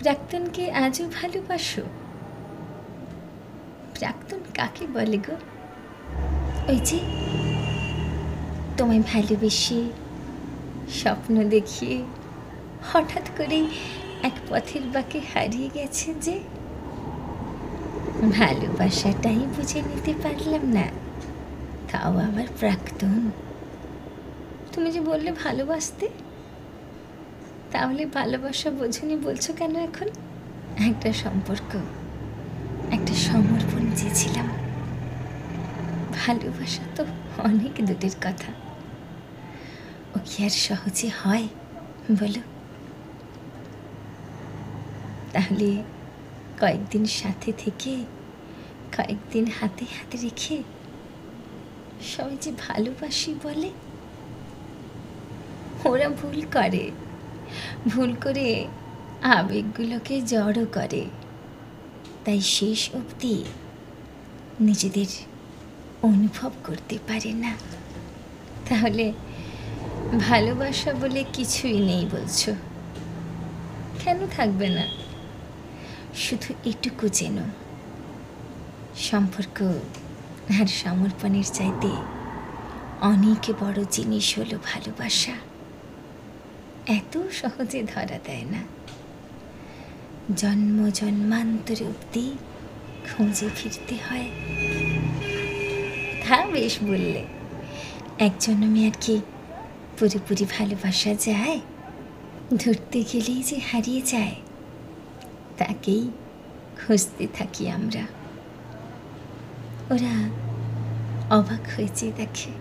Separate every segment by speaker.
Speaker 1: প্রাক্তনকে আজও ভালোবাসো? প্রাক্তন কাকে বলে গো? ওই যে তোমায় ভালোবেসে স্বপ্ন দেখিয়ে হঠাৎ করেই এক পথের বাঁকে হারিয়ে গেছে যে, ভালোবাসাটাই বুঝে নিতে পারলাম না, তাও আবার প্রাক্তন। তুমি যে বললে ভালোবাসতে, তাহলে ভালোবাসা বোঝনি বলছো কেন এখন? একটা সম্পর্ক, একটা সমর্পণ চেয়েছিলাম। ভালোবাসা তো অনেক দূরের কথা, ও কি আর সহজে হয় বলো? তাহলে কয়েকদিন সাথে থেকে, কয়েকদিন হাতে হাতে রেখে সবাই যে ভালোবাসি বলে, ওরা ভুল করে। ভুল করে আবেগগুলোকে জড়ো করে, তাই শেষ অবধি নিজেদের অনুভব করতে পারে না। তাহলে ভালোবাসা বলে কিছুই নেই বলছো? কেন থাকবে না? শুধু এটুকু যেন, সম্পর্ক আর সমর্পণের চাইতে অনেক বড় জিনিস হলো ভালোবাসা। এত সহজে ধরা দেয় না, জন্ম জন্মান্তর অবধি খুঁজে ফিরতে হয়। তা বেশ বললে, এক জন্মে আর কি পুরোপুরি ভালোবাসা যায়? ধরতে গেলেই যে হারিয়ে যায়, তাকেই খুঁজতে থাকি আমরা। ওরা অবাক হয়েছে দেখে,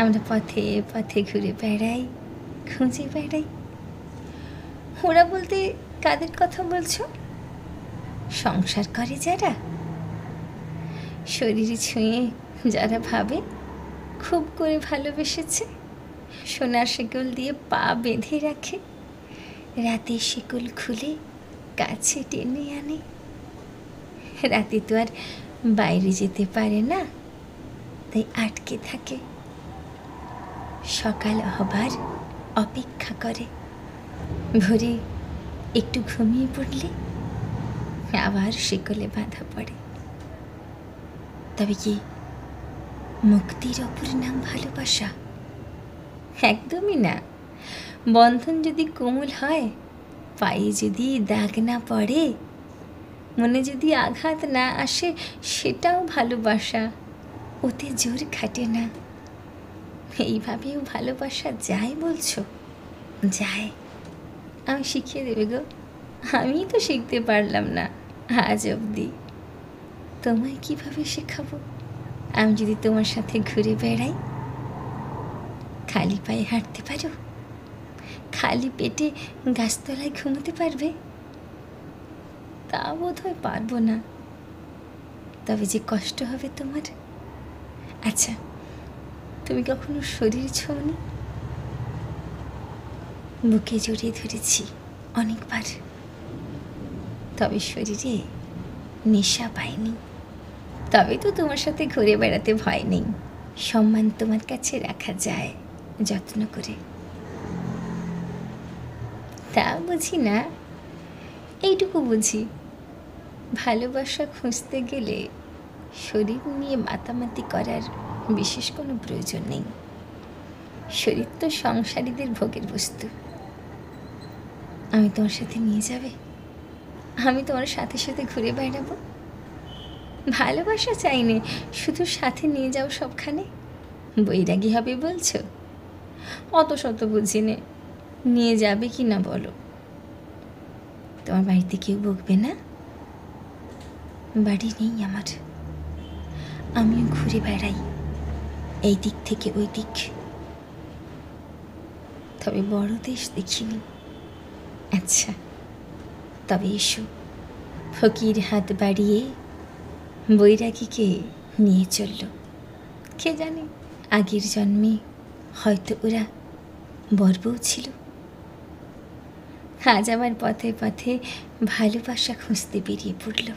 Speaker 1: আমরা পথে পথে ঘুরে বেড়াই, খুঁজে বেড়াই। ওরা বলতে কাদের কথা বলছো? সংসার করে যারা, শরীরে ছুঁয়ে যারা ভাবে খুব করে ভালোবেসেছে, সোনার শিকল দিয়ে পা বেঁধে রাখে, রাতে শিকল খুলে কাছে টেনে আনে। রাতে তো আর বাইরে যেতে পারে না, তাই আটকে থাকে, সকাল হবার অপেক্ষা করে। ভোরে একটু ঘুমিয়ে পড়লে আবার শিকলে বাঁধা পড়ে। তবে কি মুক্তির অপর নাম ভালোবাসা? একদমই না। বন্ধন যদি কোমল হয়, পায়ে যদি দাগ না পড়ে, মনে যদি আঘাত না আসে, সেটাও ভালোবাসা। ওতে জোর খাটে না। এইভাবেও ভালোবাসা যায় বলছো? যায়। আমি শিখিয়ে দেবে গো। আমি তো শিখতে পারলাম না আজ অবধি। তোমায় কিভাবে শেখাবো? আমি যদি তোমার সাথে ঘুরে বেড়াই, খালি পায়ে হাঁটতে পারো? খালি পেটে গাছতলায় ঘুমোতে পারবে? তা বোধ হয় পারবো না। তবে যে কষ্ট হবে তোমার। আচ্ছা, তুমি কখনো শরীর ছোঁনি? বুকে জড়িয়ে ধরেছি অনেকবার, তবে শরীরে নেশা পাইনি। তবে তো তোমার সাথে ঘুরে বেড়াতে ভয় নেই। সম্মান তোমার কাছে রাখা যায় যত্ন করে। তা বুঝি না, এইটুকু বুঝি, ভালোবাসা খুঁজতে গেলে শরীর নিয়ে মাতামাতি করার বিশেষ কোনো প্রয়োজন নেই। শরীর তো সংসারীদের ভোগের বস্তু। আমি তোমার সাথে নিয়ে যাবে? আমি তোমার সাথে সাথে ঘুরে বেড়াবো? ভালোবাসা চাইনে, শুধু সাথে নিয়ে যাও সবখানে। বৈরাগী হবে বলছো? অত শত বুঝি নে, নিয়ে যাবে কি না বলো? তোমার বাড়িতে কেউ বকবে না? বাড়ি নেই আমার, আমিও ঘুরে বেড়াই এই দিক থেকে ওই দিক, তবে বড় দেশ দেখিনি। আচ্ছা, তবে এসো, ফকির হাত বাড়িয়ে বৈরাগীকে নিয়ে চলল। কে জানে, আগের জন্মে হয়তো ওরা বর্বও ছিল। আজ আমার পথে পথে ভালোবাসা খুঁজতে বেরিয়ে পড়ল।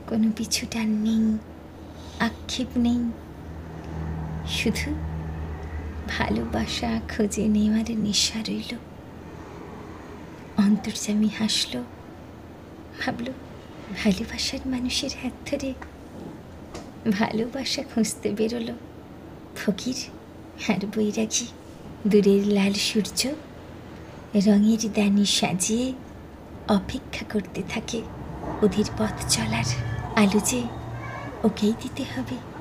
Speaker 1: কোনো পিছুটান নেই, আক্ষেপ নেই, শুধু ভালোবাসা খুঁজে নেওয়ার নেশা রইল। অন্তর্যামী হাসল, ভাবল ভালোবাসার মানুষের হাত ধরে ভালোবাসা খুঁজতে বেরোলো ফকির আর বৈরাগী। দূরের লাল সূর্য রঙের দানি সাজিয়ে অপেক্ষা করতে থাকে ওদের পথ চলার। আলো যে ওকেই দিতে হবে।